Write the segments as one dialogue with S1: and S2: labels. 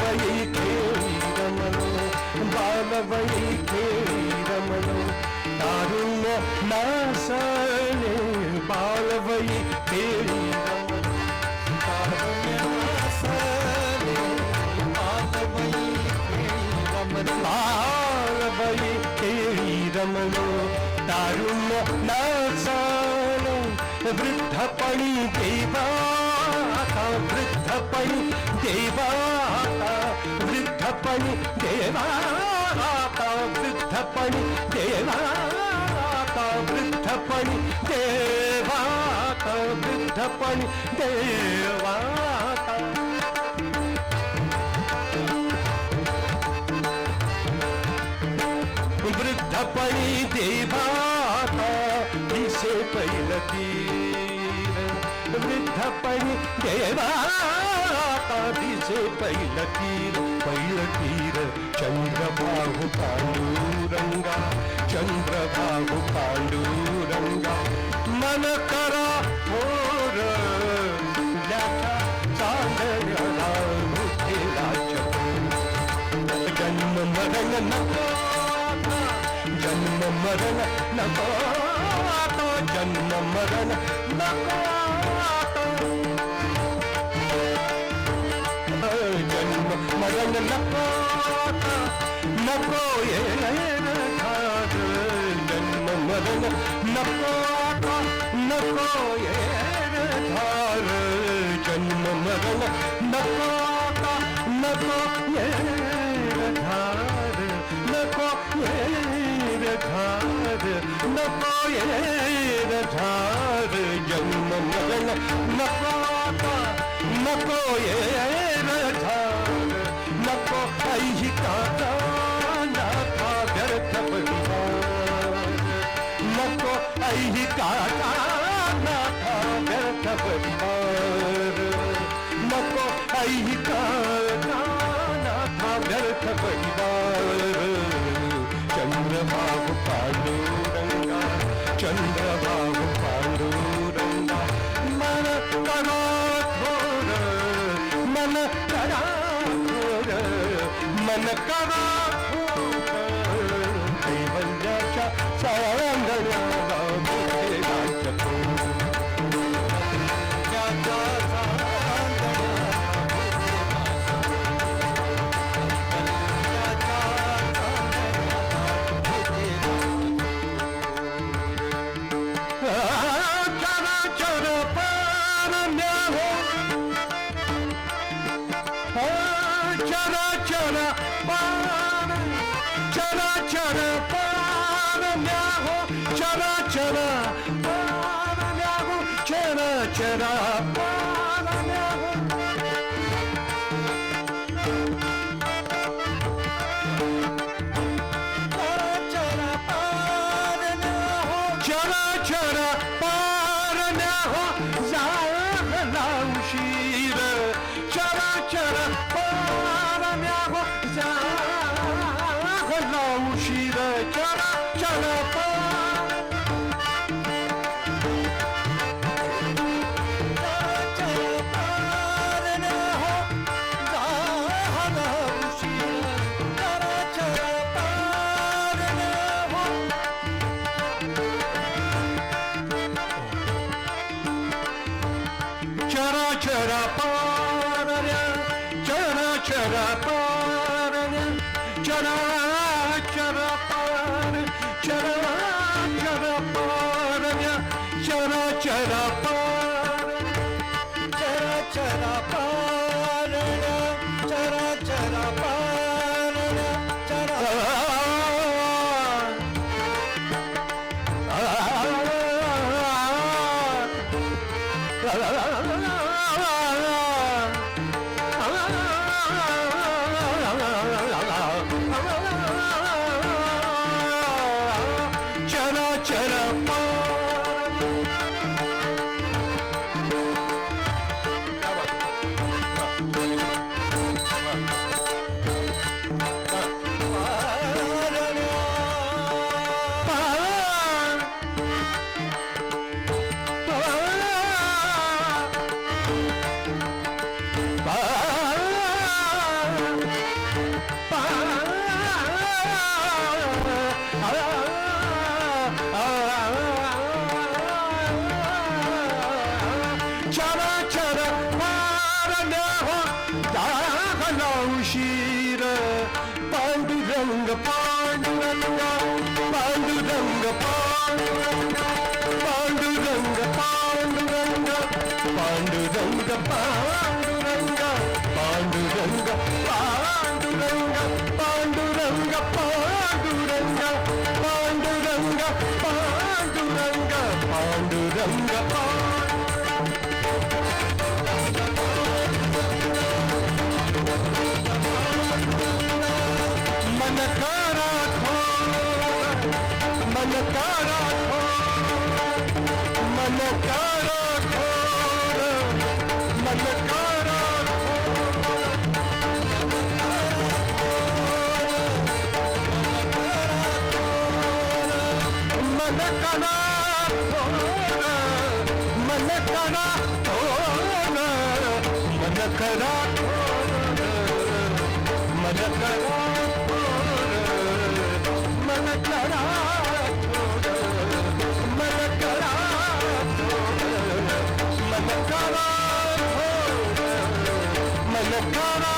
S1: बालवयी खेळी रमलो, बालवयी खेळी रमलो, तारुण्य नासले बालवयी खेळी रमलो, तारुण्य नासले बालवयी खेळी रमलो, बालवयी खेळी रमलो, तारुण्य नासले वृद्धपणी देवाता, वृद्धपणी देवाता, वृद्धपणी देवाता, वृद्धपणी देवाता, वृद्धपणी देवाता, वृद्धपणी देवाता. वृद्धपणी देवाता दिसे पहिलं तीर, वृद्धपणी देवाता दिसे पहिलं तीर, पहिलं तीर चंद्रबाहू पांडुरंगा, चंद्रबाहू पांडुरंगा. मन करा थोर त्याच्या चांदण्याला मुठीला चपून, जन्म मरण नको, जन्म मरण नको, जन्म मरण नको, जन्म मरण नको, नको ये घात, जन्म मरण नको, नको ये धार, जन्म मरण नको, नको ये धार, नको ये धार, नको ये धार, जन्म मरण नको, नको ये धार, नको काही काका नाथा व्यर्थ परिवार, नको काही काका नाथा व्यर्थ परिवार, नको काही काका नाथा व्यर्थ परिवार. चंद्रबाहू पांडुरंगा, चंद्रबाहू पांडुरंगा. मन करा थोर, मन करा थोर, मन करा थोर, कैवल्याच्या चांदण्याला मुठीला चपून, त्याच्या चराचर पारण्या हो, चराचर पार, चराचर पारण्या हो, चराचर पारण्या हो, चराचर पारण्या हो. चराचर पारण्या हो, जागला उशीर, चराचर पारण्या हो, जागला उशीर, चराचर पारण्या हो, जागला उशीर, चराचर पारण्या हो. चराचर पारण्या, चराचर पारण्या, चराचर पार, चराचर पारण्या, चराचर पार, चराचर पारण्या, चराचर पारण्या, चराचर झाला उशीर पांडुरंग पांडुरंग पांडुरंग पांडुरंग पांडुरंग पांडुरंग पांडुरंग पांडुरंग पांडुरंग पांडुरंग पांडुरंग पांडुरंग पांडुरंग पांडुरंग पांडुरंग मन करा मन करा मन करा मन करा मन करा मन करा मन करा मन करा मन करा मन करा मन करा मन करा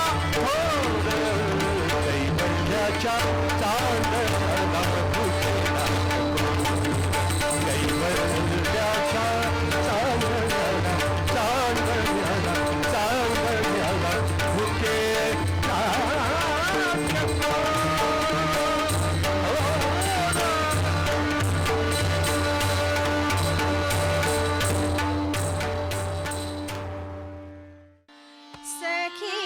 S1: कैवल्याच्या चांदण्याला भुकेला कैवल्याच्या चांदण्याला चांदण्याला चांदण्याला भुके
S2: सखी